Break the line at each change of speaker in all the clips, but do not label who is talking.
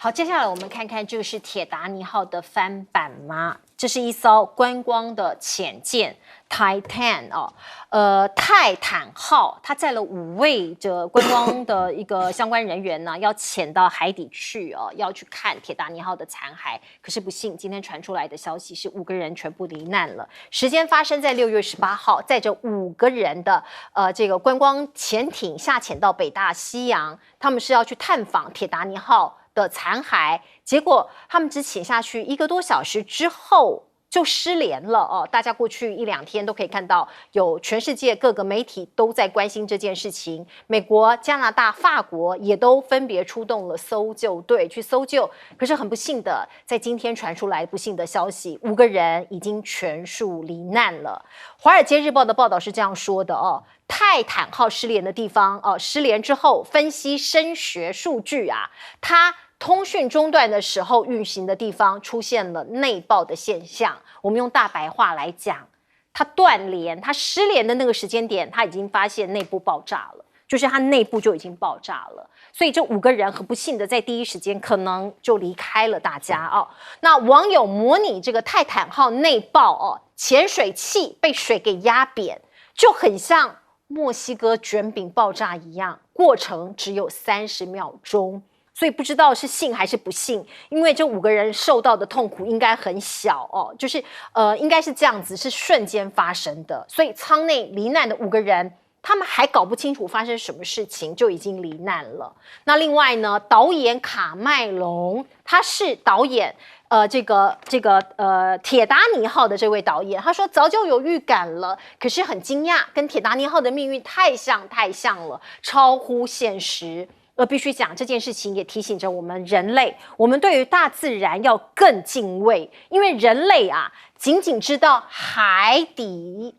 好，接下来我们看看这个是铁达尼号的翻版吗？这是一艘观光的潜舰 Titan 泰坦号，它载了5位这观光的一个相关人员呢，要潜到海底去要去看铁达尼号的残骸。可是不幸，今天传出来的消息是5个人全部罹难了。时间发生在6月18号，载着5个人的这个观光潜艇下潜到北大西洋，他们是要去探访铁达尼号的残骸，结果他们只潜下去1个多小时之后就失联了大家过去1、2天都可以看到，有全世界各个媒体都在关心这件事情。美国、加拿大、法国也都分别出动了搜救队去搜救。可是很不幸的，在今天传出来不幸的消息，5个人已经全数罹难了。《华尔街日报》的报道是这样说的泰坦号失联的地方失联之后，分析声学数据它通讯中断的时候运行的地方出现了内爆的现象。我们用大白话来讲，它断联，它失联的那个时间点，它已经发现内部爆炸了，就是它内部就已经爆炸了。所以这5个人很不幸的在第一时间可能就离开了大家那网友模拟这个泰坦号内爆潜水器被水给压扁，就很像墨西哥卷饼爆炸一样，过程只有30秒钟。所以不知道是幸还是不幸，因为这5个人受到的痛苦应该很小就是应该是这样子，是瞬间发生的。所以舱内罹难的5个人，他们还搞不清楚发生什么事情，就已经罹难了。那另外呢，导演卡麦隆，他是导演铁达尼号的这位导演，他说早就有预感了，可是很惊讶，跟铁达尼号的命运太像了，超乎现实。必须讲这件事情也提醒着我们人类，我们对于大自然要更敬畏，因为人类仅仅知道海底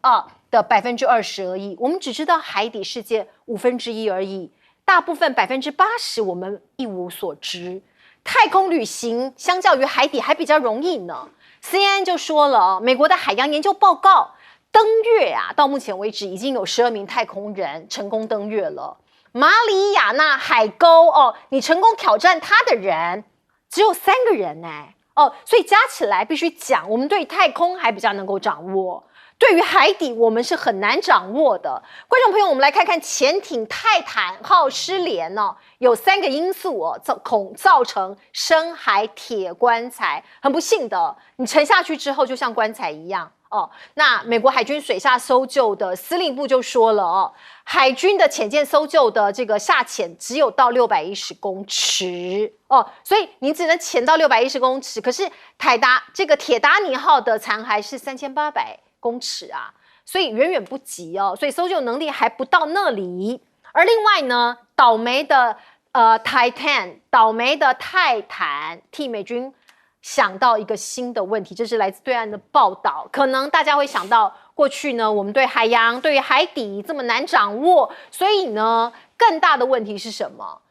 的20%而已，我们只知道海底世界1/5而已，大部分80%我们一无所知。太空旅行相较于海底还比较容易呢。CNN 就说了美国的海洋研究报告，登月到目前为止已经有12名太空人成功登月了。马里亚纳海沟你成功挑战它的人只有3个人所以加起来必须讲，我们对太空还比较能够掌握，对于海底我们是很难掌握的。观众朋友，我们来看看潜艇泰坦号失联有3个因素恐造成深海铁棺材。很不幸的，你沉下去之后就像棺材一样那美国海军水下搜救的司令部就说了海军的潜舰搜救的这个下潜只有到610公尺所以你只能潜到610公尺，可是铁达尼号的残骸是3800公尺所以远远不及所以搜救能力还不到那里。而另外呢，倒霉的泰坦替美军想到一个新的问题，这是来自对岸的报道。可能大家会想到，过去呢，我们对海洋、对海底这么难掌握，所以呢，更大的问题是什么？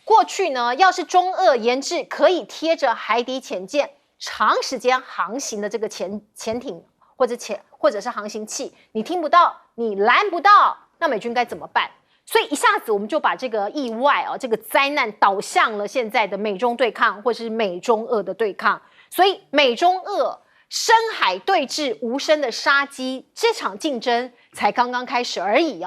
过去呢，要是中俄研制可以贴着海底潜舰长时间航行的这个潜艇或者是航行器，你听不到，你拦不到，那美军该怎么办？所以一下子我们就把这个意外这个灾难导向了现在的美中对抗，或是美中俄的对抗。所以美中俄深海对峙无声的杀机，这场竞争才刚刚开始而已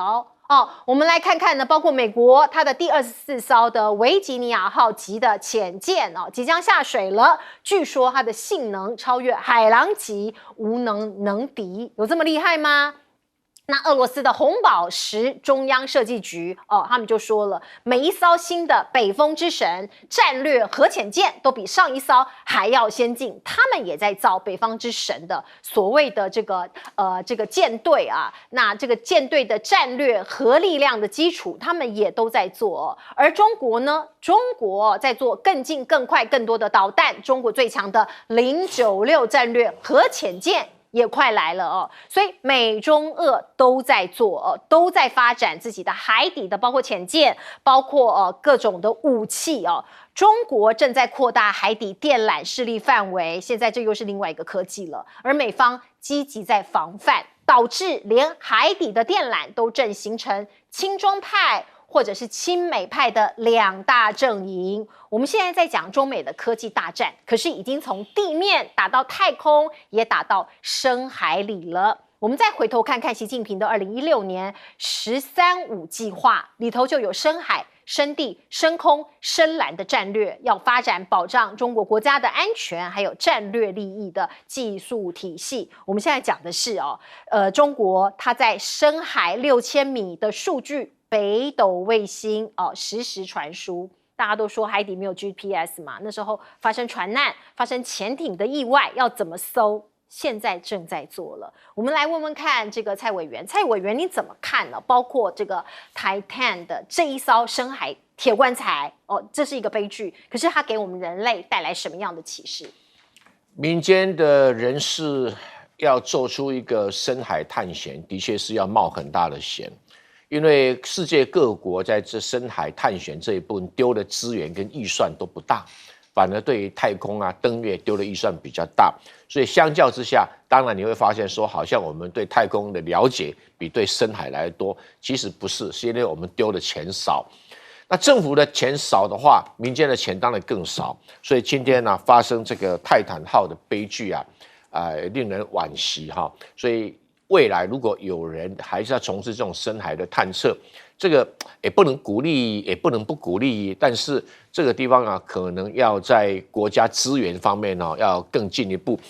我们来看看呢，包括美国它的第24艘的维吉尼亚号级的潜舰即将下水了，据说它的性能超越海狼级，无能敌，有这么厉害吗？那俄罗斯的红宝石中央设计局他们就说了，每一艘新的北风之神战略核潜舰都比上一艘还要先进，他们也在造北方之神的所谓的这个舰队那这个舰队的战略核力量的基础，他们也都在做而中国呢？中国在做更近、更快、更多的导弹，中国最强的096战略核潜舰也快来了所以美中俄都在做都在发展自己的海底的，包括潜舰，包括各种的武器中国正在扩大海底电缆势力范围，现在这又是另外一个科技了，而美方积极在防范，导致连海底的电缆都正形成亲中派或者是亲美派的2大阵营。我们现在在讲中美的科技大战，可是已经从地面打到太空，也打到深海里了。我们再回头看看习近平的2016年“13五”计划里头就有深海、深地、深空、深蓝的战略，要发展保障中国国家的安全，还有战略利益的技术体系。我们现在讲的是中国它在深海6000米的数据北斗卫星实时传输。大家都说海底没有 GPS 嘛，那时候发生船难、发生潜艇的意外，要怎么搜？现在正在做了。我们来问问看这个蔡委员，蔡委员你怎么看呢？包括这个 Titan 的这一艘深海铁棺材这是一个悲剧，可是它给我们人类带来什么样的启示？
民间的人士要做出一个深海探险，的确是要冒很大的险，因为世界各国在这深海探险这一部分丢的资源跟预算都不大。反而对于太空登月丢的预算比较大，所以相较之下，当然你会发现说，好像我们对太空的了解比对深海来的多，其实不是，是因为我们丢的钱少。那政府的钱少的话，民间的钱当然更少。所以今天发生这个泰坦号的悲剧令人惋惜哈。所以未来如果有人还是要从事这种深海的探测，这个也不能鼓励，也不能不鼓励，但是这个地方可能要在国家资源方面要更进一步，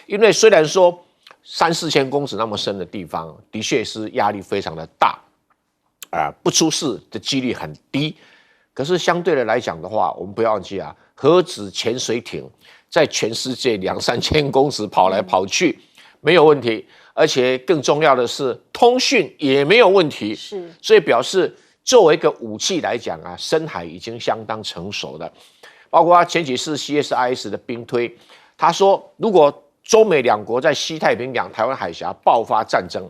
因为虽然说3-4千公尺那么深的地方，的确是压力非常的大，不出事的几率很低，可是相对的来讲的话，我们不要忘记核子潜水艇在全世界2-3千公尺跑来跑去没有问题。而且更重要的是，通讯也没有问题，
是，
所以表示作为一个武器来讲深海已经相当成熟了。包括前几次 CSIS 的兵推，他说，如果中美2国在西太平洋、台湾海峡爆发战争，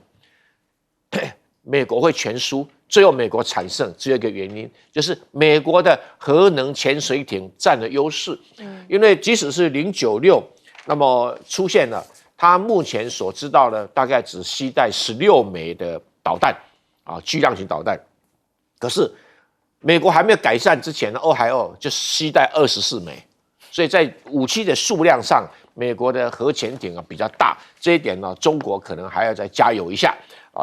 美国会全输，最后美国产胜，只有一个原因，就是美国的核能潜水艇占了优势。因为即使是096，那么出现了。他目前所知道的大概只携带16枚的导弹巨量型导弹，可是美国还没有改善之前就携带24枚，所以在武器的数量上，美国的核潜艇比较大，这一点中国可能还要再加油一下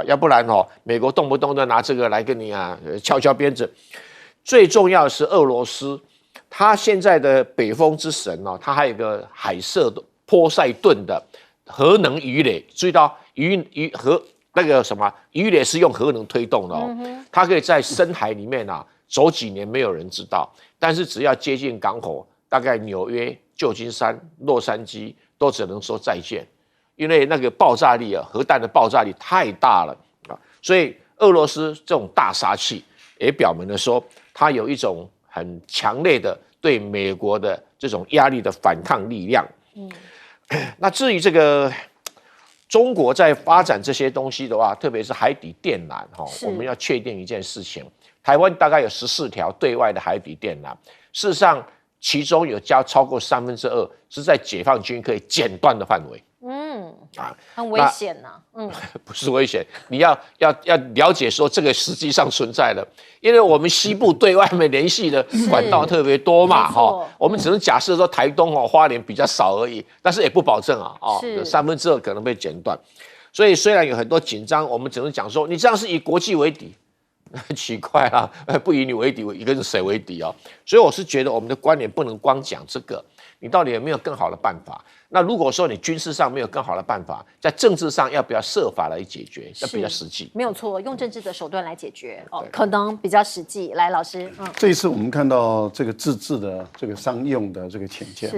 要不然美国动不动的拿这个来跟你敲敲鞭子。最重要的是俄罗斯，他现在的北风之神他还有一个海瑟波塞顿的核能鱼雷，注意到鱼雷是用核能推动的它可以在深海里面走几年没有人知道，但是只要接近港口，大概纽约、旧金山、洛杉矶都只能说再见，因为那个爆炸力核弹的爆炸力太大了所以俄罗斯这种大杀器也表明了说，它有一种很强烈的对美国的这种压力的反抗力量。那至于这个中国在发展这些东西的话，特别是海底电缆我们要确定一件事情，台湾大概有14条对外的海底电缆，事实上其中有超过2/3是在解放军可以剪断的范围。
很危险
不是危险，你要了解说这个实际上存在的，因为我们西部对外面联系的管道特别多嘛我们只能假设说台东花莲比较少而已，但是也不保证有2/3可能被剪断。所以虽然有很多紧张，我们只能讲说你这样是以国际为敌，奇怪不以你为敌，以跟谁为敌所以我是觉得我们的观点不能光讲这个，你到底有没有更好的办法？那如果说你军事上没有更好的办法，在政治上要不要设法来解决，要比较实际？
没有错，用政治的手段来解决可能比较实际。来，老师，
这一次我们看到这个自制的这个商用的这个潜舰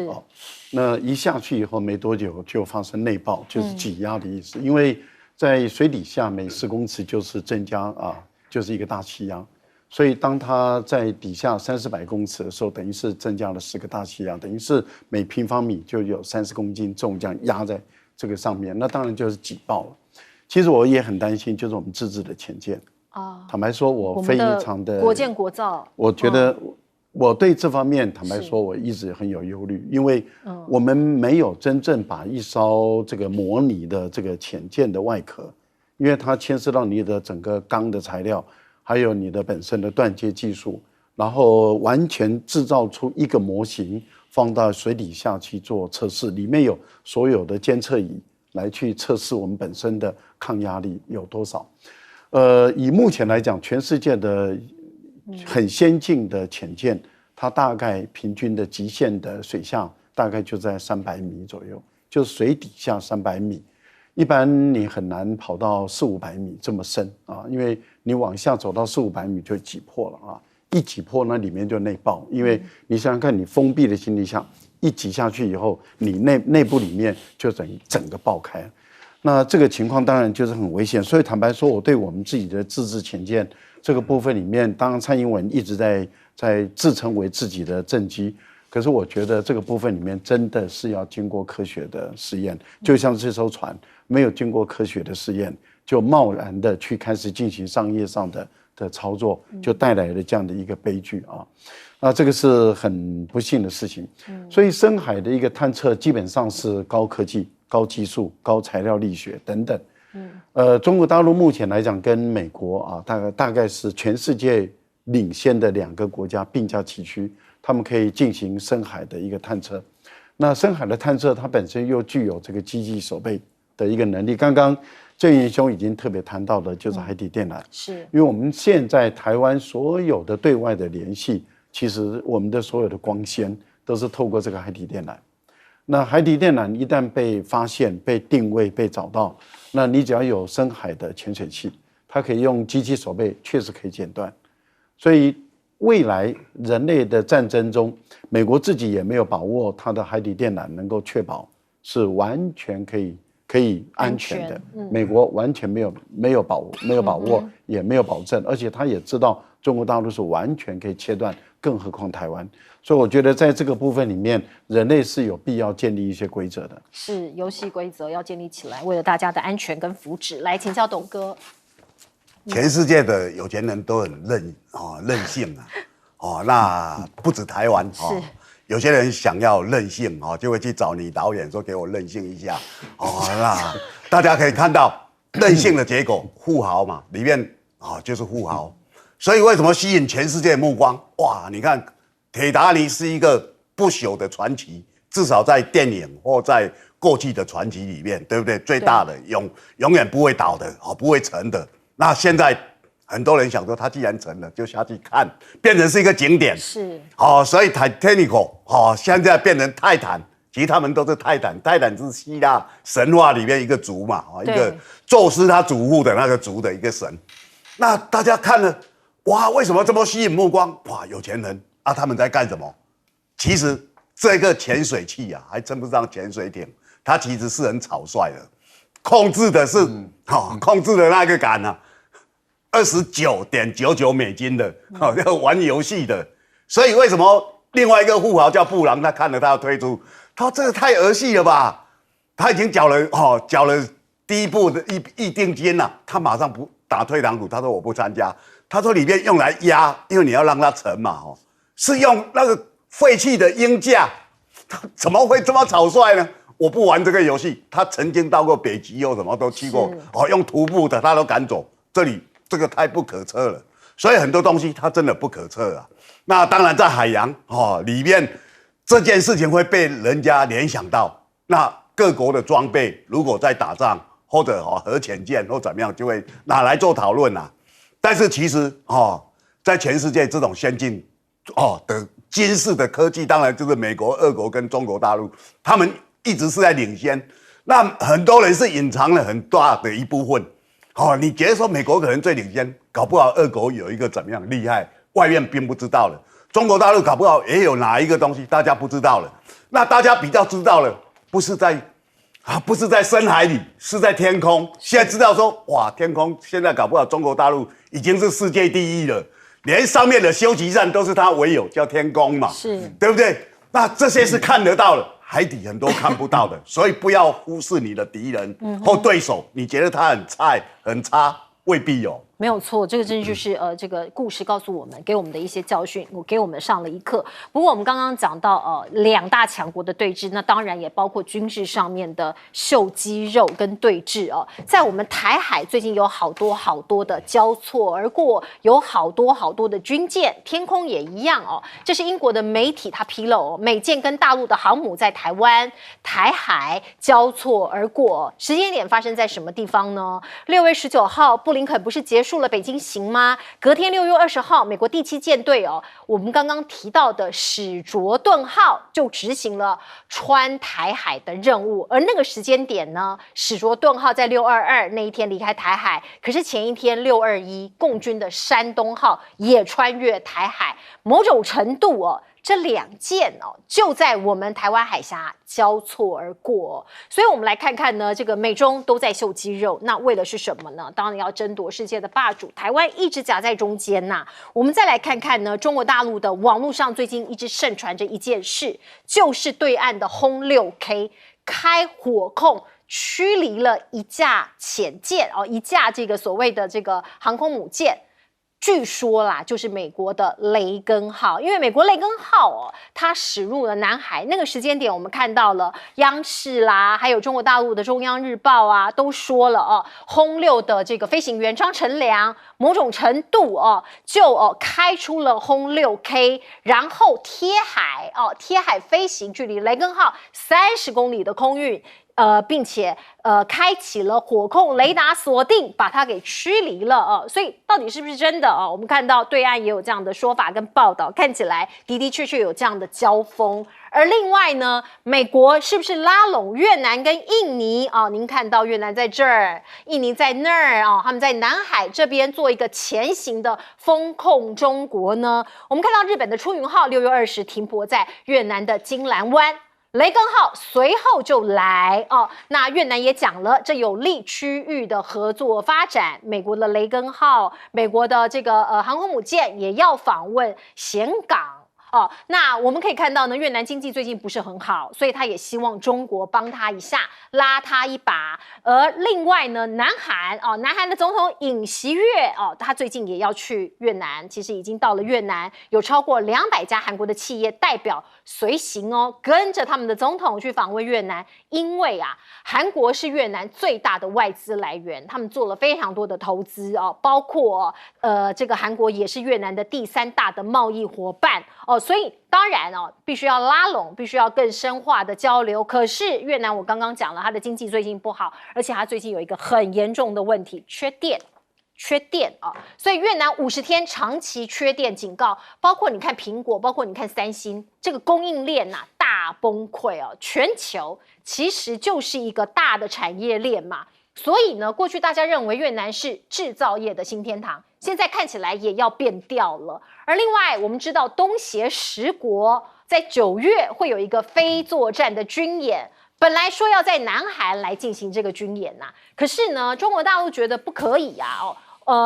那一下去以后没多久就发生内爆，就是挤压的意思，因为在水底下每10公尺就是增加就是一个大气压。所以当它在底下300-400公尺的时候，等于是增加了10个大气压，等于是每平方米就有30公斤重这样压在这个上面，那当然就是挤爆了。其实我也很担心，就是我们自制的潜舰坦白说，我非常的
国舰国造，
我觉得我对这方面坦白说，我一直很有忧虑，因为我们没有真正把一艘这个模拟的这个潜舰的外壳，因为它牵涉到你的整个钢的材料。还有你的本身的断接技术，然后完全制造出一个模型，放到水底下去做测试，里面有所有的监测仪来去测试我们本身的抗压力有多少。以目前来讲，全世界的很先进的潜舰，它大概平均的极限的水下大概就在300米左右，就是水底下300米。一般你很难跑到400-500米这么深啊，因为你往下走到400-500米就挤破了啊，一挤破那里面就内爆，因为你想想看，你封闭的情况下，一挤下去以后，你内部里面就整个爆开。那这个情况当然就是很危险，所以坦白说，我对我们自己的自制潜舰这个部分里面，当然蔡英文一直在自称为自己的政绩。可是我觉得这个部分里面真的是要经过科学的试验，就像这艘船没有经过科学的试验，就贸然的去开始进行商业上的操作，就带来了这样的一个悲剧啊。那这个是很不幸的事情。所以深海的一个探测基本上是高科技、高技术、高材料力学等等。中国大陆目前来讲跟美国啊，大概是全世界领先的2个国家并驾齐驱。他们可以进行深海的一个探测，那深海的探测它本身又具有这个机器手备的一个能力。刚刚郑元兄已经特别谈到的，就是海底电缆，
是
因为我们现在台湾所有的对外的联系，其实我们的所有的光纤都是透过这个海底电缆。那海底电缆一旦被发现、被定位、被找到，那你只要有深海的潜水器，它可以用机器手备，确实可以剪断，所以。未来人类的战争中，美国自己也没有把握它的海底电缆能够确保是完全可以安全的。美国完全没有把握，也没有保证，而且他也知道中国大陆是完全可以切断，更何况台湾。所以我觉得在这个部分里面，人类是有必要建立一些规则的。
是游戏规则要建立起来，为了大家的安全跟福祉。来请教董哥。
全世界的有钱人都很任性啊，那不止台湾有些人想要任性就会去找你导演说给我任性一下那大家可以看到任性的结果，富豪嘛，里面就是富豪，所以为什么吸引全世界目光？哇，你看铁达尼是一个不朽的传奇，至少在电影或在过去的传奇里面，对不对？最大的永远不会倒的不会沉的。那现在很多人想说，他既然成了，就下去看，变成是一个景点。
是
所以 Titanic 现在变成泰坦，其实他们都是泰坦。泰坦是希腊神话里面一个族嘛，一个宙斯他祖父的那个族的一个神。那大家看了，哇，为什么这么吸引目光？哇，有钱人啊，他们在干什么？其实这个潜水器还称不上潜水艇，它其实是很草率的。控制的是，控制的那个杆29.99美金的，要玩游戏的。所以为什么另外一个富豪叫布朗，他看了他要推出，他说这个太儿戏了吧？他已经缴了第一步的预定金了，他马上不打退堂鼓，他说我不参加。他说里面用来压，因为你要让它沉嘛，是用那个废弃的鹰架，怎么会这么草率呢？我不玩这个游戏，他曾经到过北极又什么都去过，用徒步的他都敢走，这个太不可测了，所以很多东西它真的不可测啊。那当然在海洋里面，这件事情会被人家联想到，那各国的装备如果在打仗或者核潜舰或怎么样，就会拿来做讨论啊。但是其实在全世界这种先进的军事的科技，当然就是美国、俄国跟中国大陆，他们一直是在领先，那很多人是隐藏了很大的一部分。你觉得说美国可能最领先，搞不好俄国有一个怎么样厉害，外面并不知道了。中国大陆搞不好也有哪一个东西大家不知道了。那大家比较知道了，不是在深海里，是在天空。现在知道说，哇，天空现在搞不好中国大陆已经是世界第一了，连上面的休息站都是它唯有，叫天宫嘛，
是，
对不对？那这些是看得到的。海底很多看不到的，所以不要忽视你的敌人或对手。你觉得他很菜很差，未必有。
没有错，这个真的就是这个故事告诉我们，给我们的一些教训，给我们上了一课。不过我们刚刚讲到两大强国的对峙，那当然也包括军事上面的秀肌肉跟对峙哦。在我们台海最近有好多的交错而过，有好多的军舰，天空也一样哦。这是英国的媒体它披露，美舰跟大陆的航母在台湾、台海交错而过，时间点发生在什么地方呢？6月19号，布林肯不是结束了北京行吗？隔天6月20号，美国第7舰队我们刚刚提到的史卓顿号就执行了穿台海的任务，而那个时间点呢，史卓顿号在622那一天离开台海，可是前一天621，共军的山东号也穿越台海，某种程度这两舰就在我们台湾海峡交错而过所以我们来看看呢，这个美中都在秀肌肉，那为的是什么呢？当然要争夺世界的霸主，台湾一直夹在中间呐。我们再来看看呢，中国大陆的网络上最近一直盛传着一件事，就是对岸的轰6K 开火控驱离了一架潜舰一架这个所谓的这个航空母舰。据说啦，就是美国的雷根号，因为美国雷根号它驶入了南海，那个时间点我们看到了央视啦，还有中国大陆的中央日报啊，都说了轰6的这个飞行员张成良某种程度就开出了轰6K， 然后贴海飞行，距离雷根号30公里的空域。并且开启了火控雷达锁定，把它给驱离了所以到底是不是真的我们看到对岸也有这样的说法跟报道，看起来的确有这样的交锋。而另外呢，美国是不是拉拢越南跟印尼您看到越南在这儿，印尼在那儿他们在南海这边做一个前行的封控中国呢？我们看到日本的出云号6月20停泊在越南的金兰湾。雷根号随后就来那越南也讲了，这有利区域的合作发展。美国的雷根号，美国的这个航空母舰也要访问岘港。那我们可以看到呢，越南经济最近不是很好，所以他也希望中国帮他一下，拉他一把。而另外呢，南韩的总统尹锡悦他最近也要去越南，其实已经到了越南，有超过200家韩国的企业代表随行跟着他们的总统去访问越南，因为韩国是越南最大的外资来源，他们做了非常多的投资包括这个韩国也是越南的第3大的贸易伙伴所以当然必须要拉拢，必须要更深化的交流。可是越南我刚刚讲了，它的经济最近不好，而且它最近有一个很严重的问题，缺电所以越南50天长期缺电警告，包括你看苹果，包括你看三星，这个供应链大崩溃全球其实就是一个大的产业链嘛。所以呢，过去大家认为越南是制造业的新天堂，现在看起来也要变调了。而另外我们知道东协10国在9月会有一个非作战的军演，本来说要在南海来进行这个军演可是呢，中国大陆觉得不可以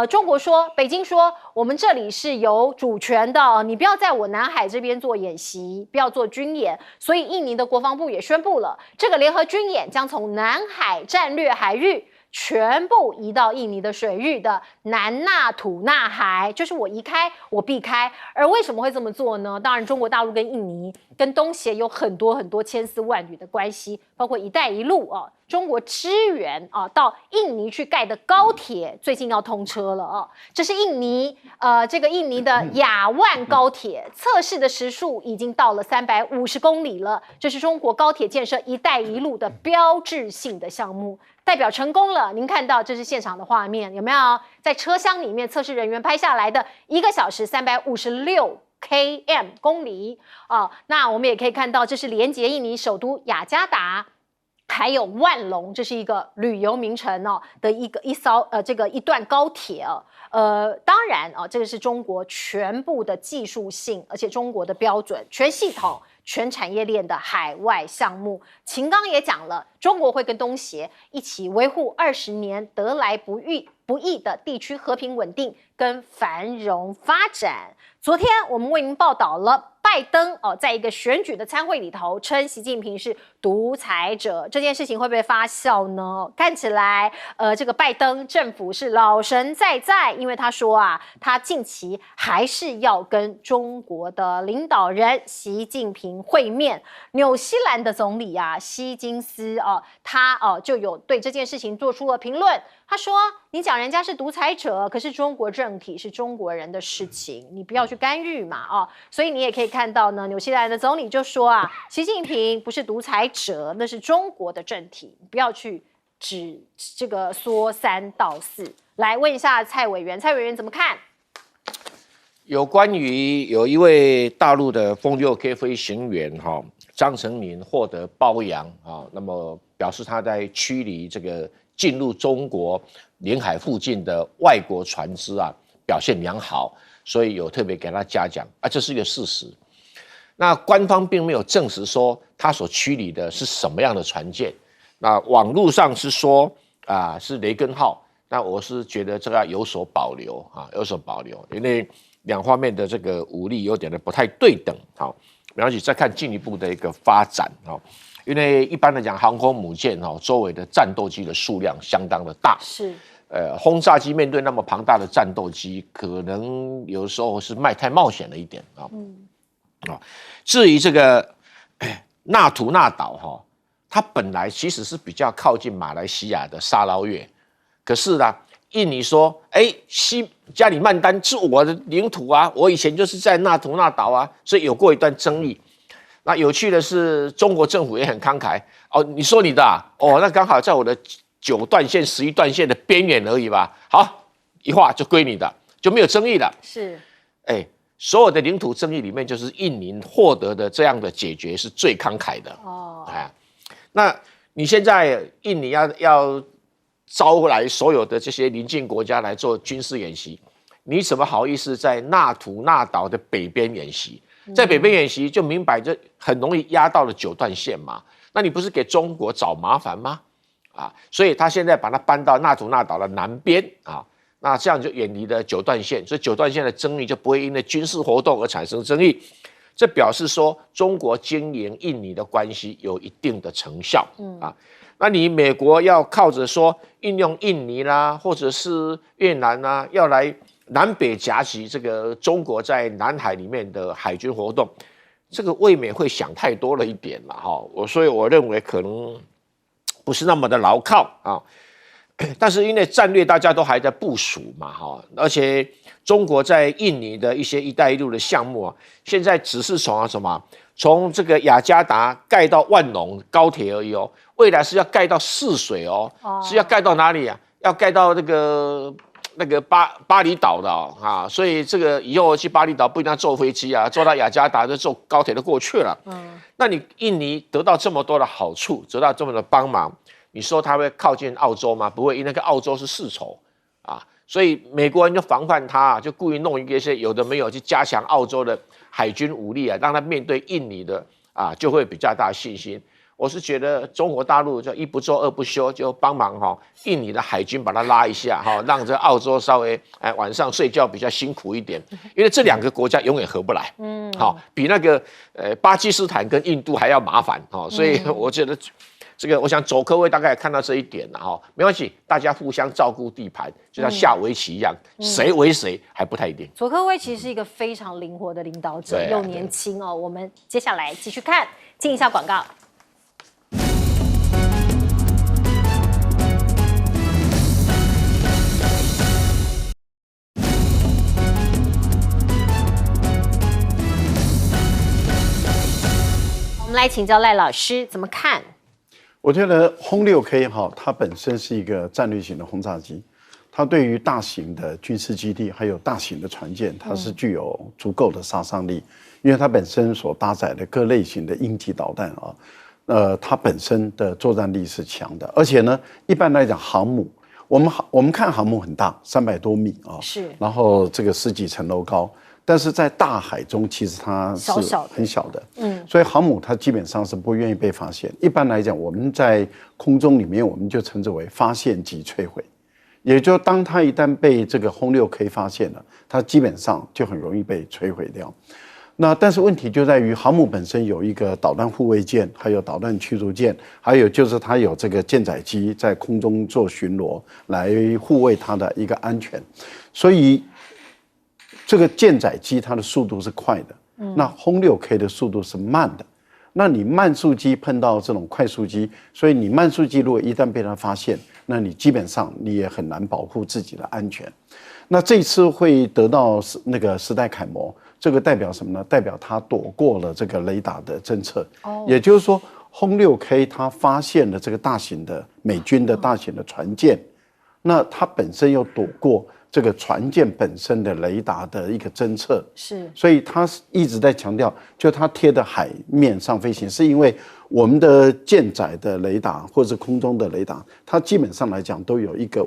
中国说，北京说，我们这里是有主权的你不要在我南海这边做演习，不要做军演。所以印尼的国防部也宣布了，这个联合军演将从南海战略海域全部移到印尼的水域的南纳土纳海，就是我移开我避开。而为什么会这么做呢？当然中国大陆跟印尼跟东协有很多千丝万缕的关系，包括一带一路中国支援到印尼去盖的高铁最近要通车了这是印尼这个印尼的雅万高铁测试的时速已经到了350公里了，这是中国高铁建设一带一路的标志性的项目，代表成功了。您看到这是现场的画面，有没有在车厢里面测试人员拍下来的1个小时356公里那我们也可以看到，这是连接印尼首都雅加达还有万隆，这是一个旅游名城的一段高铁当然这个是中国全部的技术性，而且中国的标准，全系统全产业链的海外项目。秦刚也讲了，中国会跟东协一起维护20年得来不易的地区和平稳定跟繁荣发展。昨天我们为您报道了拜登在一个选举的参会里头称习近平是独裁者，这件事情会不会发酵呢？看起来，这个拜登政府是老神在在，因为他说啊，他近期还是要跟中国的领导人习近平会面。纽西兰的总理啊，希金斯他就有对这件事情做出了评论。他说：“你讲人家是独裁者，可是中国政体是中国人的事情，你不要去干预嘛所以你也可以看到呢，纽西兰的总理就说啊，习近平不是独裁者，那是中国的政体，你不要去指这个说三道四。来问一下蔡委员，蔡委员怎么看？
有关于有一位大陆的风6K 飞行员张成民获得褒扬那么表示他在驱离这个进入中国领海附近的外国船只表现良好，所以有特别给他嘉奖这是一个事实。那官方并没有证实说他所驱离的是什么样的船舰，那网络上是说是雷根号，那我是觉得这个要有所保留有所保留，因为两方面的这个武力有点的不太对等没关系，再看进一步的一个发展因为一般来讲，航空母舰周围的战斗机的数量相当的大，
是
轰炸机面对那么庞大的战斗机，可能有的时候是太冒险了一点至于这个纳图纳岛它本来其实是比较靠近马来西亚的沙捞越，可是呢，印尼说，西加里曼丹是我的领土我以前就是在纳图纳岛所以有过一段争议。那有趣的是，中国政府也很慷慨你说你的那刚好在我的9段线、11段线的边缘而已吧。好，一划就归你的，就没有争议了。
是，
所有的领土争议里面，就是印尼获得的这样的解决是最慷慨的那你现在印尼要招来所有的这些邻近国家来做军事演习，你怎么好意思在纳图纳岛的北边演习？在北边演习就明摆着很容易压到了9段线嘛，那你不是给中国找麻烦吗？所以他现在把它搬到纳图纳岛的南边那这样就远离了9段线，所以9段线的争议就不会因为军事活动而产生争议。这表示说中国经营印尼的关系有一定的成效那你美国要靠着说运用印尼啦，或者是越南要来南北夹击这个中国在南海里面的海军活动，这个未免会想太多了一点所以我认为可能不是那么的牢靠但是因为战略大家都还在部署嘛而且中国在印尼的一些一带一路的项目现在只是从这个雅加达盖到万隆高铁而已未来是要盖到泗水是要盖到哪里要盖到那个巴厘岛的所以这个以后去巴厘岛不一定要坐飞机坐到雅加达就坐高铁就过去了那你印尼得到这么多的好处，得到这么多的帮忙，你说他会靠近澳洲吗？不会，因为那个澳洲是世仇所以美国人就防范他就故意弄一些有的没有去加强澳洲的海军武力让他面对印尼的就会比较大信心。我是觉得中国大陆就一不做二不休，就帮忙印尼的海军把它拉一下让这澳洲稍微晚上睡觉比较辛苦一点，因为这2个国家永远合不来比那个巴基斯坦跟印度还要麻烦所以我觉得这个我想佐科威大概也看到这一点了没关系，大家互相照顾地盘，就像下围棋一样谁为谁还不太一定。
佐科威其实是一个非常灵活的领导者又年轻我们接下来继续看，进一下广告。我们来请教赖老师怎么看？
我觉得轰6K它本身是一个战略型的轰炸机，它对于大型的军事基地还有大型的船舰，它是具有足够的杀伤力，因为它本身所搭载的各类型的鹰击导弹它本身的作战力是强的，而且呢，一般来讲航母，我们看航母很大，300多米
是，
然后这个10几层楼高。但是在大海中，其实它是很小的，所以航母它基本上是不愿意被发现。一般来讲，我们在空中里面，我们就称之为发现即摧毁，也就当它一旦被这个轰6K发现了，它基本上就很容易被摧毁掉。那但是问题就在于航母本身有一个导弹护卫舰，还有导弹驱逐舰，还有就是它有这个舰载机在空中做巡逻，来护卫它的一个安全。所以这个舰载机它的速度是快的，那轰6K 的速度是慢的。那你慢速机碰到这种快速机，所以你慢速机如果一旦被它发现，那你基本上你也很难保护自己的安全。那这次会得到那个时代楷模，这个代表什么呢？代表它躲过了这个雷达的侦测。也就是说，轰6K 它发现了这个大型的美军的大型的船舰，那它本身又躲过这个船舰本身的雷达的一个侦测，
是，
所以它一直在强调，就它贴的海面上飞行，是因为我们的舰载的雷达或者是空中的雷达，它基本上来讲都有一个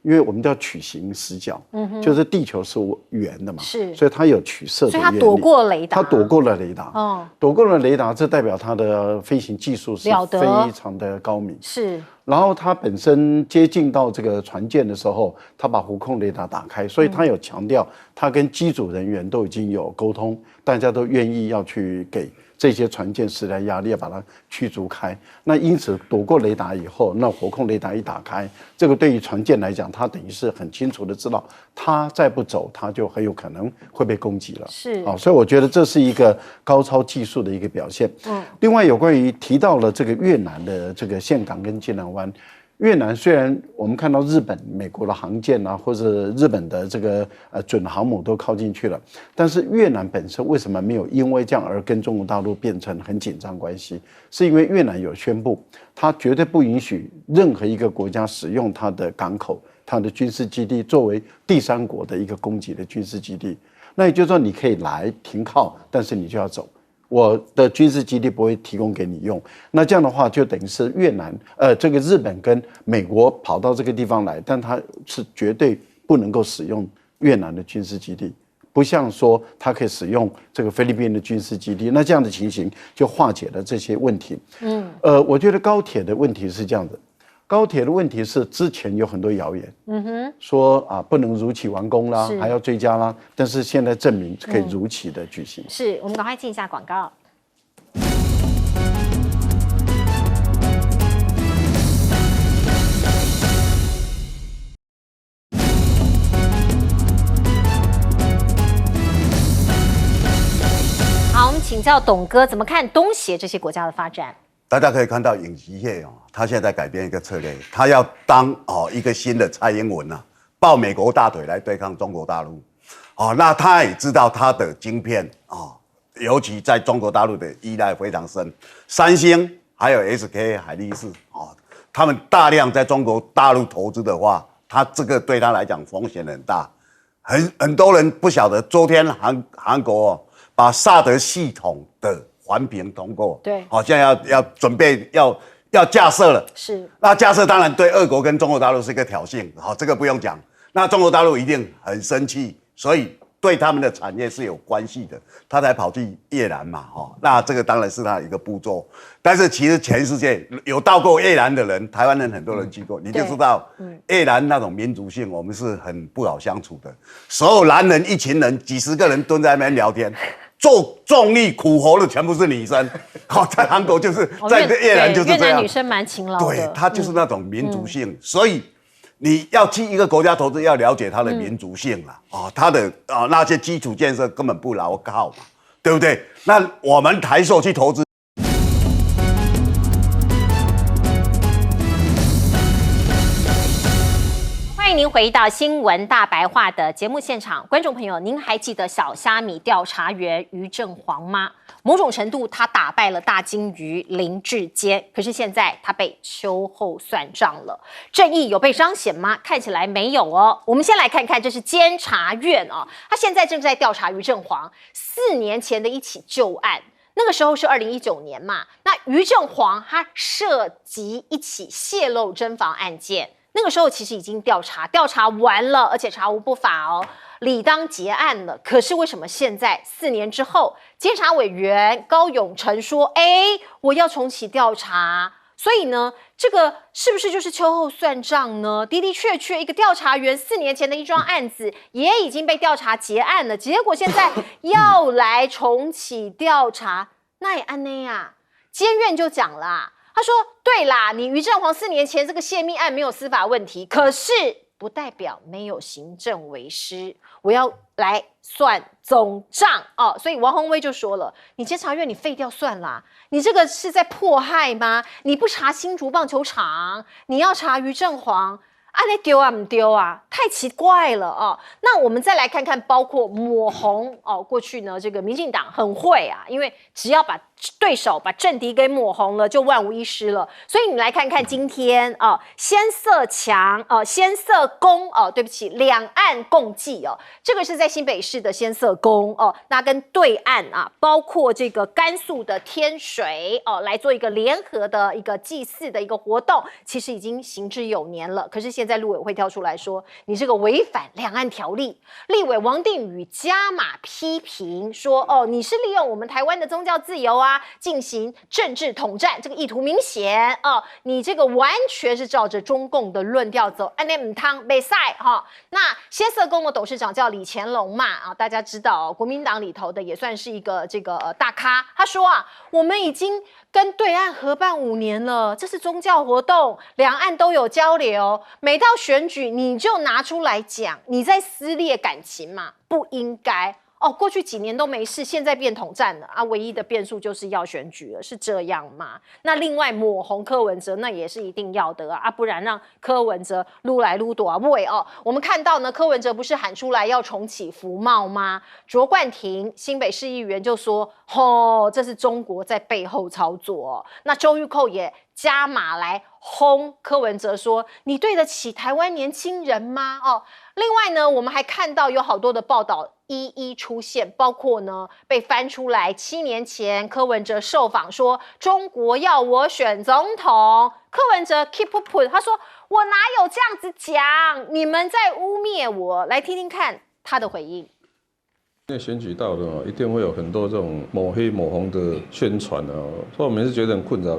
因为我们叫曲形死角，就是地球是圆的嘛，
是，
所以它有曲射的原理，
所以它躲过雷达，
它躲过了雷达，躲过了雷达，这代表它的飞行技术是非常的高明，
是。
然后它本身接近到这个船舰的时候，它把湖控雷达打开，所以它有强调，它跟机组人员都已经有沟通，大家都愿意要去给这些船舰施加压力，要把它驱逐开。那因此躲过雷达以后，那火控雷达一打开，这个对于船舰来讲，它等于是很清楚的知道，它再不走，它就很有可能会被攻击了。
是，
所以我觉得这是一个高超技术的一个表现。另外有关于提到了这个越南的这个岘港跟金兰湾。越南虽然我们看到日本、美国的航舰啊，或者日本的这个准航母都靠进去了，但是越南本身为什么没有因为这样而跟中国大陆变成很紧张关系？是因为越南有宣布，它绝对不允许任何一个国家使用它的港口、它的军事基地作为第三国的一个攻击的军事基地。那也就是说，你可以来停靠，但是你就要走。我的军事基地不会提供给你用，那这样的话就等于是越南，这个日本跟美国跑到这个地方来，但它是绝对不能够使用越南的军事基地，不像说它可以使用这个菲律宾的军事基地，那这样的情形就化解了这些问题。我觉得高铁的问题是这样的。高铁的问题是之前有很多谣言，说不能如期完工啦，还要追加啦，但是现在证明可以如期的举行。
是我们赶快进一下广告。好，我们请教董哥怎么看东协这些国家的发展。
大家可以看到尹锡悦他现在改变一个策略，他要当一个新的蔡英文抱美国大腿来对抗中国大陆。那他也知道他的晶片尤其在中国大陆的依赖非常深，三星还有 SK 海力士他们大量在中国大陆投资的话，他这个对他来讲风险很大。很多人不晓得，昨天韩国把萨德系统的环评通过，
对，
现在要准备要架设了，
是。
那架设当然对俄国跟中国大陆是一个挑衅，这个不用讲。那中国大陆一定很生气，所以对他们的产业是有关系的，他才跑去越南嘛，那这个当然是他一个步骤。但是其实全世界有到过越南的人，台湾人很多人去过，你就知道，越南那种民族性，我们是很不好相处的。所有男人一群人，几十个人蹲在那边聊天。做重力苦活的全部是女生，在韩国就是在越南就是这样，
越南女生蛮勤劳的，
对，她就是那种民族性，所以你要去一个国家投资，要了解它的民族性它的那些基础建设根本不牢靠嘛，对不对？那我们台塑去投资。
欢迎您回到新闻大白话的节目现场，观众朋友，您还记得小虾米调查员于正煌吗？某种程度，他打败了大金鱼林志坚，可是现在他被秋后算账了，正义有被彰显吗？看起来没有哦。我们先来看看，这是监察院他现在正在调查于正煌4年前的一起旧案。那个时候是2019年嘛，那于正煌他涉及一起泄露侦防案件。那个时候其实已经调查完了，而且查无不法理当结案了。可是为什么现在4年之后，监察委员高永成说：“我要重启调查，所以呢，这个是不是就是秋后算账呢？的的确确，一个调查员4年前的一桩案子也已经被调查结案了，结果现在要来重启调查，那也安内啊。监院就讲啦，他说：“对啦，你于正煌4年前这个泄密案没有司法问题，可是不代表没有行政为师，我要来算总账哦。”所以王宏威就说了：“你监察院你废掉算啦，你这个是在迫害吗？你不查新竹棒球场，你要查于正煌。”那丢啊不丢啊，太奇怪了哦。那我们再来看看，包括抹红哦，过去呢这个民进党很会啊，因为只要把对手把政敌给抹红了，就万无一失了。所以你来看看今天哦，先色强哦，先色公哦，对不起，两岸共济哦，这个是在新北市的先色公哦，那跟对岸啊，包括这个甘肃的天水哦，来做一个联合的一个祭祀的一个活动，其实已经行之有年了，可是现在陆委会跳出来说，你这个违反两岸条例。立委王定宇加码批评说，哦，你是利用我们台湾的宗教自由啊，进行政治统战，这个意图明显哦，你这个完全是照着中共的论调走，安内唔汤被赛哈。那先色公的董事长叫李乾龙嘛啊，大家知道、哦、国民党里头的也算是一个这个大咖，他说啊，我们已经跟对岸合办5年了，这是宗教活动，两岸都有交流。每到选举你就拿出来讲，你在撕裂感情嘛？不应该哦。过去几年都没事，现在变统战了啊！唯一的变数就是要选举了，是这样吗？那另外抹红柯文哲，那也是一定要的啊，不然让柯文哲撸来撸躲啊不为哦。我们看到呢，柯文哲不是喊出来要重启服贸吗？卓冠廷新北市议员就说，这是中国在背后操作哦。那周玉蔻也加码来轰柯文哲说，你对得起台湾年轻人吗？哦，另外呢，我们还看到有好多的报道一一出现，包括呢被翻出来7年前柯文哲受访说中国要我选总统，柯文哲 keep put， 他说我哪有这样子讲，你们在污蔑我。来听听看他的回应。
因为选举到了，一定会有很多这种抹黑抹红的宣传所以我们是觉得很困扰。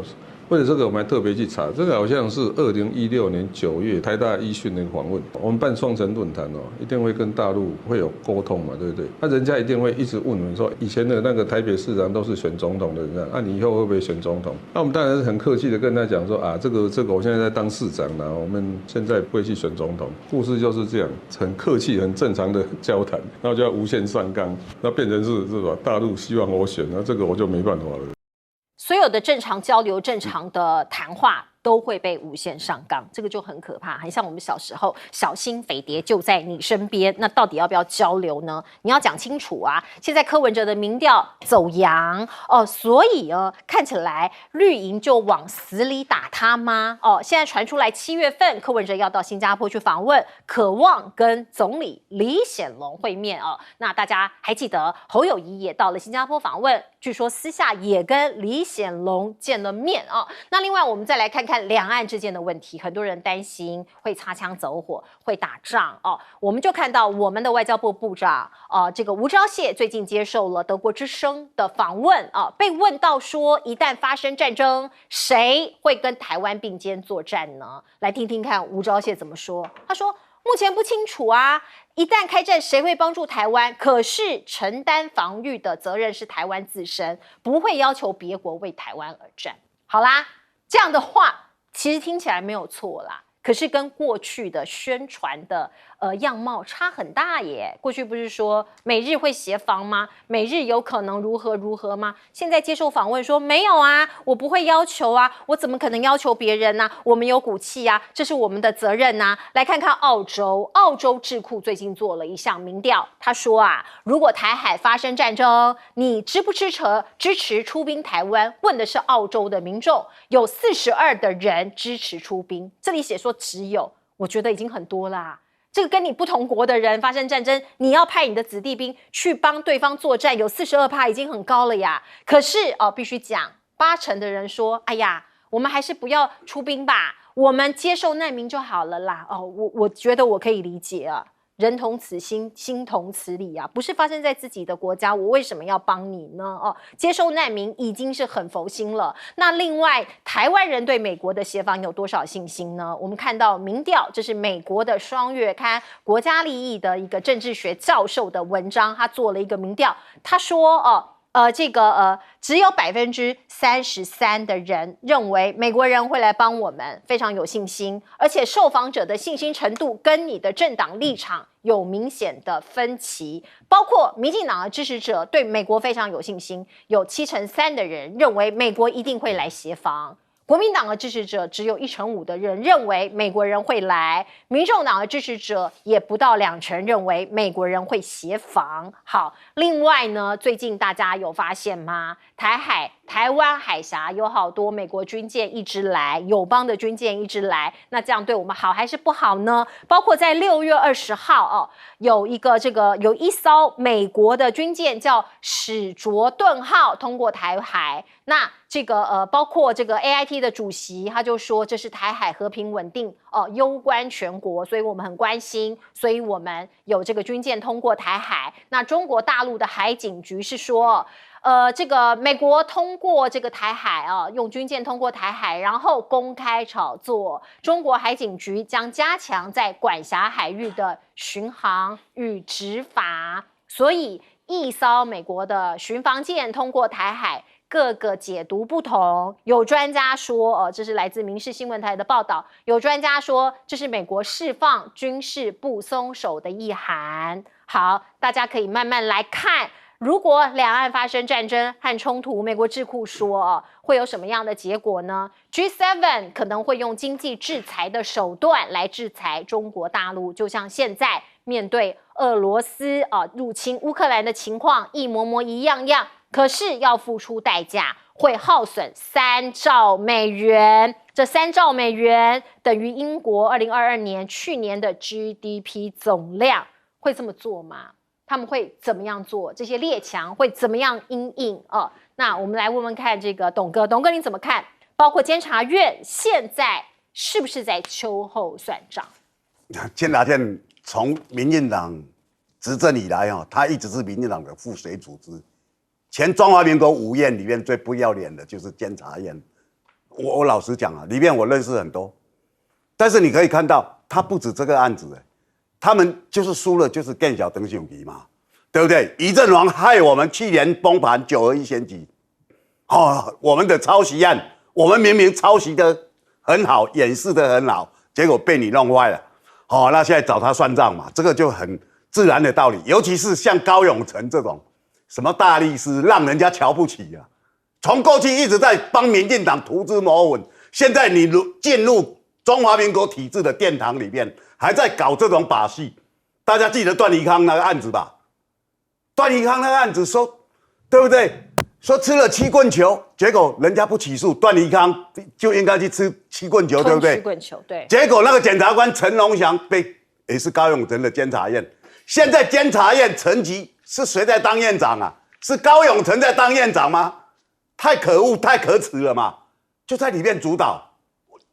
为了这个，我们还特别去查，这个好像是2016年9月台大医讯的访问。我们办双城论坛一定会跟大陆会有沟通嘛，对不对？那人家一定会一直问我们说，以前的那个台北市长都是选总统的人，那你以后会不会选总统？那我们当然是很客气的跟他讲说啊，这个我现在在当市长了，我们现在不会去选总统。故事就是这样，很客气、很正常的交谈，然后就要无限上纲，那变成是吧？大陆希望我选，那这个我就没办法了。
所有的正常交流、正常的谈话都会被无限上纲，这个就很可怕，很像我们小时候小心匪谍就在你身边，那到底要不要交流呢？你要讲清楚啊！现在柯文哲的民调走扬哦，所以看起来绿营就往死里打他吗？哦，现在传出来7月份柯文哲要到新加坡去访问，渴望跟总理李显龙会面哦。那大家还记得侯友宜也到了新加坡访问，据说私下也跟李显龙见了面哦。那另外我们再来看看两岸之间的问题，很多人担心会擦枪走火，会打仗哦。我们就看到我们的外交部部长这个吴钊燮最近接受了德国之声的访问被问到说，一旦发生战争，谁会跟台湾并肩作战呢？来听听看吴钊燮怎么说。他说，目前不清楚啊，一旦开战，谁会帮助台湾？可是承担防御的责任是台湾自身，不会要求别国为台湾而战。好啦，这样的话其实听起来没有错啦，可是跟过去的宣传的样貌差很大耶。过去不是说美日会协防吗？美日有可能如何如何吗？现在接受访问说没有啊，我不会要求啊，我怎么可能要求别人啊？我们有骨气啊，这是我们的责任啊。来看看澳洲智库最近做了一项民调，他说啊，如果台海发生战争，你支不支持出兵台湾？问的是澳洲的民众，有42%的人支持出兵，这里写说只有，我觉得已经很多啦。这个跟你不同国的人发生战争，你要派你的子弟兵去帮对方作战，有42%已经很高了呀。可是必须讲，80%的人说，哎呀，我们还是不要出兵吧，我们接受难民就好了啦。我觉得我可以理解啊。人同此心，心同此理啊，不是发生在自己的国家，我为什么要帮你呢？哦，接收难民已经是很佛心了。那另外，台湾人对美国的协防有多少信心呢？我们看到民调，这是美国的双月刊国家利益的一个政治学教授的文章，他做了一个民调，他说只有33%的人认为美国人会来帮我们，非常有信心，而且受访者的信心程度跟你的政党立场有明显的分歧，包括民进党的支持者对美国非常有信心，有73%的人认为美国一定会来协防。国民党的支持者只有1成5的人认为美国人会来，民众党的支持者也不到2成认为美国人会协防。好，另外呢，最近大家有发现吗？台湾海峡有好多美国军舰一直来，友邦的军舰一直来，那这样对我们好还是不好呢？包括在6月20号有一艘美国的军舰叫史卓顿号通过台海，那包括这个 AIT 的主席他就说这是台海和平稳定攸关全国，所以我们很关心，所以我们有这个军舰通过台海。那中国大陆的海警局是说美国通过这个台海用军舰通过台海，然后公开炒作。中国海警局将加强在管辖海域的巡航与执法，所以一艘美国的巡防舰通过台海，各个解读不同。有专家说这是来自民视新闻台的报道，有专家说这是美国释放军事不松手的意涵。好，大家可以慢慢来看。如果两岸发生战争和冲突，美国智库说会有什么样的结果呢？ G7 可能会用经济制裁的手段来制裁中国大陆，就像现在面对俄罗斯入侵乌克兰的情况一模模一样样，可是要付出代价，会耗损3兆美元。这3兆美元等于英国2022年去年的 GDP 总量。会这么做吗？他们会怎么样做？这些列强会怎么样因应那我们来问问看这个董哥你怎么看？包括监察院现在是不是在秋后算账？
监察院从民进党执政以来他一直是民进党的附随组织。前中华民国5院里面最不要脸的就是监察院。我老实讲里面我认识很多，但是你可以看到，他不止这个案子他们就是输了，就是更小登上去嘛，对不对？余正煌害我们去年崩盘9合1选举，我们的抄袭案，我们明明抄袭的很好，掩饰的很好，结果被你弄坏了，那现在找他算账嘛，这个就很自然的道理。尤其是像高永成这种什么大律师，让人家瞧不起从过去一直在帮民进党涂脂抹粉，现在你进入中华民国体制的殿堂里面，还在搞这种把戏。大家记得段宜康那个案子吧？段宜康那个案子说，对不对？说吃了7棍球，结果人家不起诉，段宜康就应该去吃7棍球，对不对？7
棍球，对。
结果那个检察官陈龙祥也是高永成的监察院，现在监察院层级是谁在当院长是高永成在当院长吗？太可恶，太可耻了嘛！就在里面主导。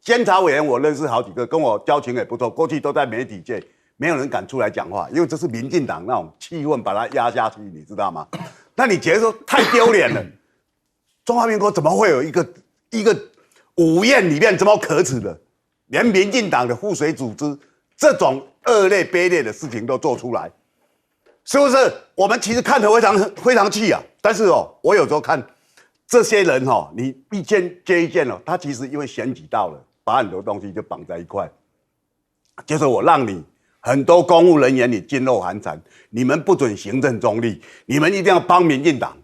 监察委员我认识好几个，跟我交情也不错，过去都在媒体界，没有人敢出来讲话，因为这是民进党那种气氛把它压下去，你知道吗？那你觉得说太丢脸了？中华民国怎么会有一个5院里面这么可耻的，连民进党的附随组织这种恶劣卑劣的事情都做出来，是不是？我们其实看得非常气但是我有时候看这些人你一件接一件他其实因为选举到了，把很多东西就绑在一块，就是我让你很多公务人员你噤若寒蝉，你们不准行政中立，你们一定要帮民进党。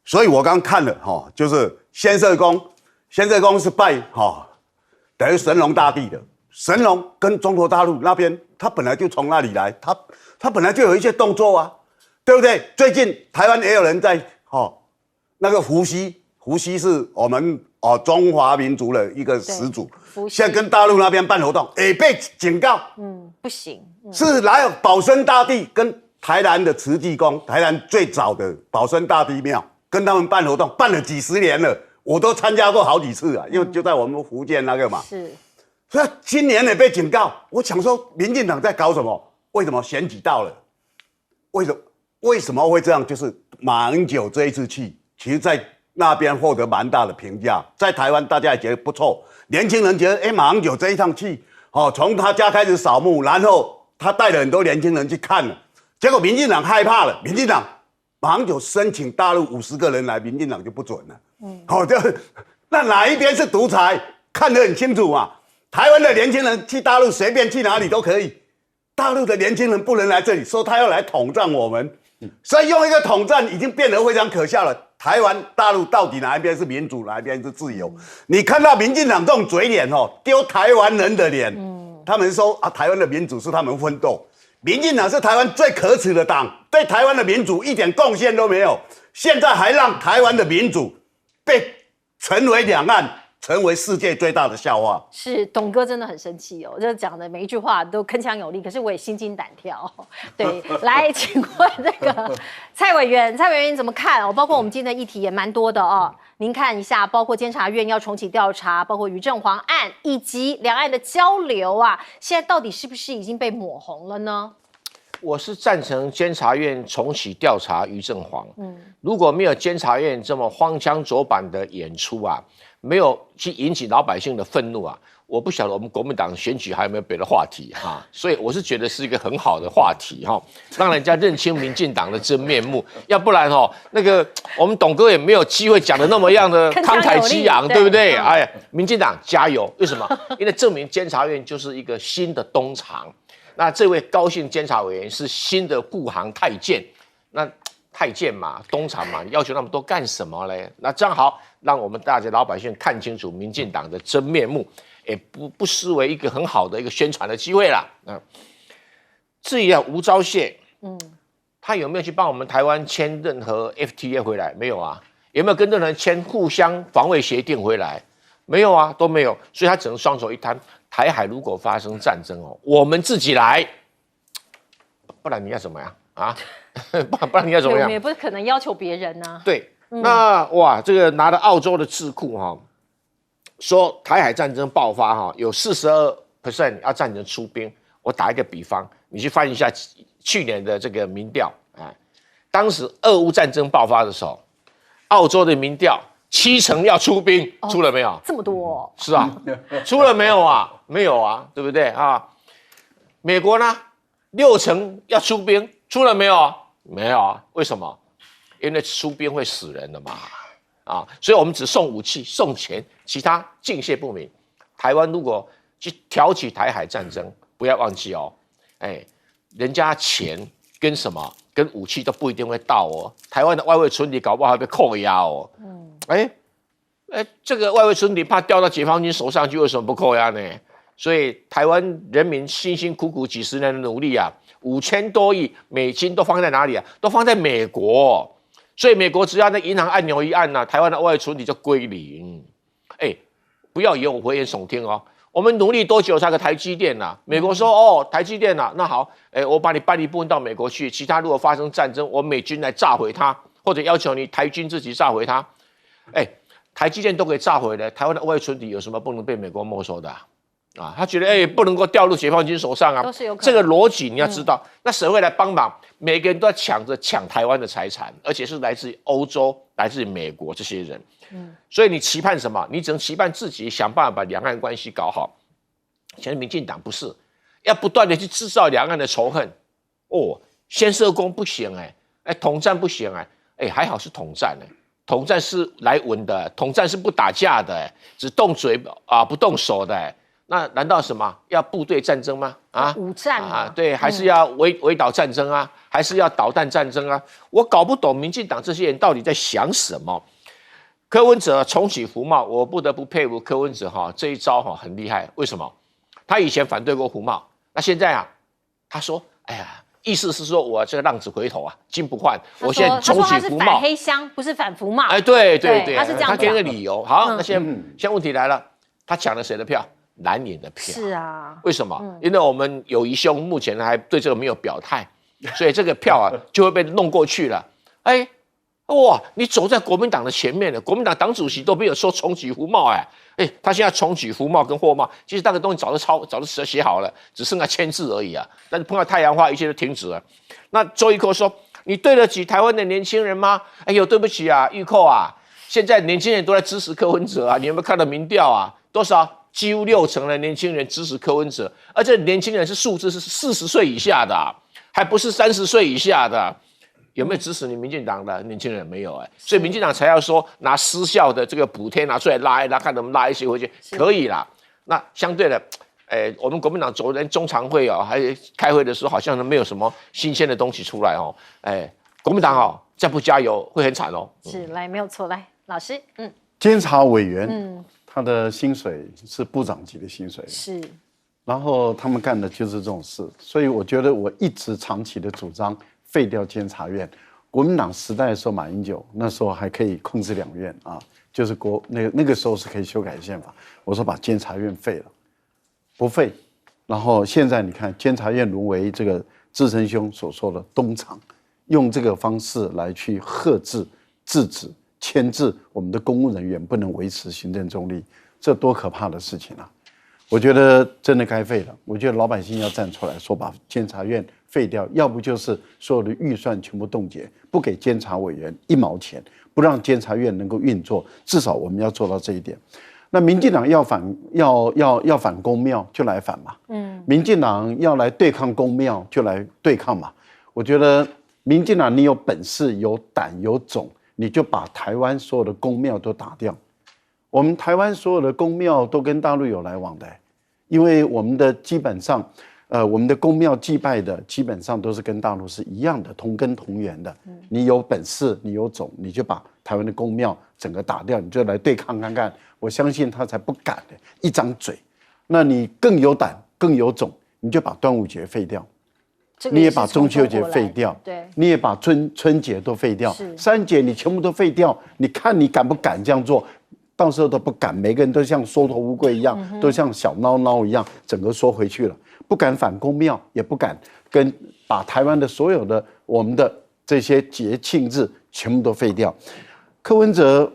所以我刚看了就是先社公是拜等于神龙大帝的，神龙跟中国大陆那边他本来就从那里来，他本来就有一些动作对不对？最近台湾也有人在那个伏羲是我们中华民族的一个始祖，现在跟大陆那边办活动，也被警告，
不行，
是来有保生大帝跟台南的慈济宫，台南最早的保生大帝庙，跟他们办活动，办了几10年了，我都参加过好几次因为就在我们福建那个嘛，
是，
所以今年也被警告。我想说，民进党在搞什么？为什么选举到了？为什么会这样？就是马英九这一次去，其实在那边获得蛮大的评价，在台湾大家也觉得不错，年轻人觉得，马英九这一趟去，从他家开始扫墓，然后他带了很多年轻人去看了，结果民进党害怕了，民进党马英九申请大陆50个人来，民进党就不准了。那哪一边是独裁，看得很清楚嘛。台湾的年轻人去大陆随便去哪里都可以，大陆的年轻人不能来这里，说他要来统战我们，所以用一个统战已经变得非常可笑了。台湾、大陆到底哪一边是民主，哪一边是自由？你看到民进党这种嘴脸丢台湾人的脸，他们说台湾的民主是他们奋斗，民进党是台湾最可耻的党，对台湾的民主一点贡献都没有，现在还让台湾的民主被成为两岸。成为世界最大的笑话。
是董哥真的很生气哦，这讲的每一句话都铿锵有力，可是我也心惊胆跳。对，来，请问这个蔡委员你怎么看哦？包括我们今天的议题也蛮多的哦，您看一下，包括监察院要重启调查，包括于正煌案以及两岸的交流啊，现在到底是不是已经被抹红了呢？
我是赞成监察院重启调查于正煌。如果没有监察院这么荒腔走板的演出啊，没有去引起老百姓的愤怒啊，我不晓得我们国民党选举还有没有别的话题哈。所以我是觉得是一个很好的话题哈，让人家认清民进党的真面目。要不然那个我们董哥也没有机会讲的那么样的慷慨激昂，对不对？哎呀，民进党加油！为什么？因为证明监察院就是一个新的东厂。那这位高姓监察委员是新的护航太监，那太监嘛，东厂嘛，你要求那么多干什么嘞？那正好让我们大家老百姓看清楚民进党的真面目，也不失为一个很好的一个宣传的机会啦。至于吴钊燮，他有没有去帮我们台湾签任何 FTA 回来？没有啊。有没有跟任何人签互相防卫协定回来？没有啊，都没有。所以他只能双手一摊。台海如果发生战争我们自己来，不然你要怎么样啊？不然你要怎么样？
我们也不是可能要求别人啊。
对，那哇，这个拿了澳洲的智库说台海战争爆发有42% 要赞成出兵。我打一个比方，你去翻一下去年的这个民调当时俄乌战争爆发的时候，澳洲的民调70%要出兵，出了没有？
这么多
是啊，出了没有啊？没有啊，对不对啊？美国呢，60%要出兵，出了没有？没有啊，为什么？因为出兵会死人的嘛，所以我们只送武器、送钱，其他敬谢不敏。台湾如果去挑起台海战争，不要忘记人家钱跟什么？跟武器都不一定会到台湾的外汇存底搞不好会被扣押这个外汇存底怕掉到解放军手上去，为什么不扣押呢？所以台湾人民辛辛苦苦几十年的努力5000多亿美金都放在哪里啊？都放在美国。所以美国只要那银行按钮一按台湾的外汇存底就归零。不要以为我危言耸听我们努力多久才个台积电美国说台积电那好，我把你搬一部分到美国去，其他如果发生战争，我美军来炸毁它，或者要求你台军自己炸毁它。台积电都可以炸毁了，台湾的外汇存底有什么不能被美国没收的他觉得不能够掉入解放军手上
都是有可能。
这个逻辑你要知道，那谁会来帮忙？每个人都要抢台湾的财产，而且是来自于欧洲、来自于美国这些人。所以你期盼什么？你只能期盼自己想办法把两岸关系搞好。现在民进党不是要不断的去制造两岸的仇恨先射攻不行统战不行还好是统战统战是来文的，统战是不打架的只动嘴不动手的那难道什么要部队战争吗？
武战
对，还是要围岛战争还是要导弹战争我搞不懂民进党这些人到底在想什么。柯文哲重启服贸，我不得不佩服柯文哲这一招很厉害。为什么？他以前反对过服贸，那现在他说意思是说我这个浪子回头金不换，我现在重启服贸。
他说他是反黑箱，不是反服贸。
对，
他是这样讲。
他给个理由。好，那现在问题来了，他抢了谁的票？蓝营的票。
是啊。
为什么？因为我们友谊兄目前还对这个没有表态，所以这个票就会被弄过去了。哇，你走在国民党的前面了，国民党党主席都没有说重举服贸，他现在重举服贸跟货贸，其实那个东西早就写好了，只剩下签字而已啊。但是碰到太阳花，一切都停止了。那周玉蔻说：“你对得起台湾的年轻人吗？”哎呦，对不起啊，玉蔻啊，现在年轻人都在支持柯文哲啊，你有没有看到民调啊？多少？几乎60%的年轻人支持柯文哲，而这年轻人数字是40岁以下的，还不是30岁以下的。有没有支持你民进党的年轻人？没有所以民进党才要说拿失效的这个补贴拿出来拉一拉，看能不能拉一些回去，可以啦。那相对的，我们国民党昨天中常会还开会的时候，好像没有什么新鲜的东西出来国民党再不加油会很惨哦。
是，来没有错，来老师，
监察委员，他的薪水是部长级的薪水，
是，
然后他们干的就是这种事，所以我觉得我一直长期的主张。废掉监察院，国民党时代的时候，马英九那时候还可以控制2院啊，就是那个时候是可以修改宪法。我说把监察院废了，不废。然后现在你看，监察院沦为这个志成兄所说的东厂，用这个方式来去遏制、制止、牵制我们的公务人员不能维持行政中立，这多可怕的事情啊！我觉得真的该废了。我觉得老百姓要站出来说把监察院废掉，要不就是所有的预算全部冻结，不给监察委员1毛钱，不让监察院能够运作，至少我们要做到这一点。那民进党要反公庙就来反嘛，民进党要来对抗公庙就来对抗嘛。我觉得民进党你有本事、有胆、有种，你就把台湾所有的公庙都打掉。我们台湾所有的公庙都跟大陆有来往的，因为我们的基本上，我们的公庙祭拜的基本上都是跟大陆是一样的，同根同源的。你有本事，你有种，你就把台湾的公庙整个打掉，你就来对抗看看。我相信他才不敢的，一张嘴。那你更有胆，更有种，你就把端午节废掉，你也把中秋节废掉，
对，
你也把春节都废掉，3节你全部都废掉，你看你敢不敢这样做？到时候都不敢，每个人都像缩头乌龟一样，都像小孬孬一样，整个缩回去了。不敢反公庙，也不敢把台湾的所有的我们的这些节庆日全部都废掉。柯文哲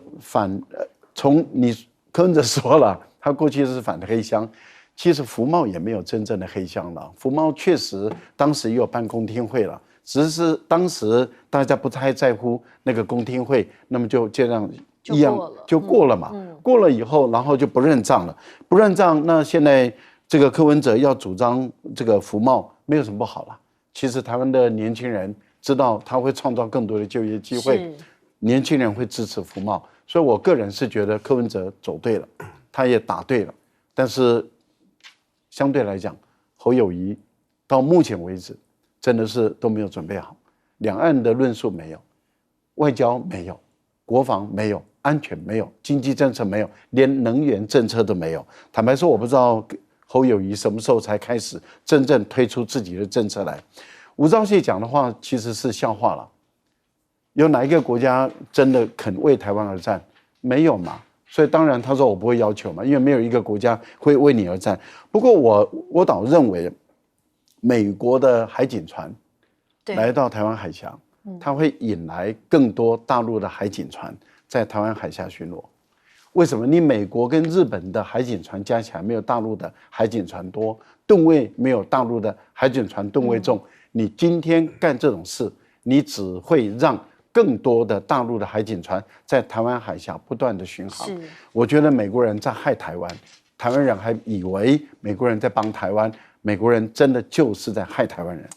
柯文哲说了，他过去是反黑箱，其实服贸也没有真正的黑箱了。服贸确实当时也有办公听会了，只是当时大家不太在乎那个公听会，那么就这样。一样就过了嘛，过了以后，然后就不认账了，不认账。那现在这个柯文哲要主张这个服贸，没有什么不好了。其实台湾的年轻人知道他会创造更多的就业机会，年轻人会支持服贸，所以我个人是觉得柯文哲走对了，他也答对了。但是相对来讲，侯友宜到目前为止真的是都没有准备好，两岸的论述没有，外交没有，国防没有。安全没有，经济政策没有，连能源政策都没有。坦白说，我不知道侯友宜什么时候才开始真正推出自己的政策来。吴钊燮讲的话其实是笑话了。有哪一个国家真的肯为台湾而战？没有嘛。所以当然他说我不会要求嘛，因为没有一个国家会为你而战。不过我倒认为，美国的海警船来到台湾海峡，它会引来更多大陆的海警船。在台湾海峡巡逻，为什么？你美国跟日本的海警船加起来没有大陆的海警船多，吨位没有大陆的海警船吨位重。你今天干这种事，你只会让更多的大陆的海警船在台湾海峡不断的巡航。我觉得美国人在害台湾，台湾人还以为美国人在帮台湾，美国人真的就是在害台湾人。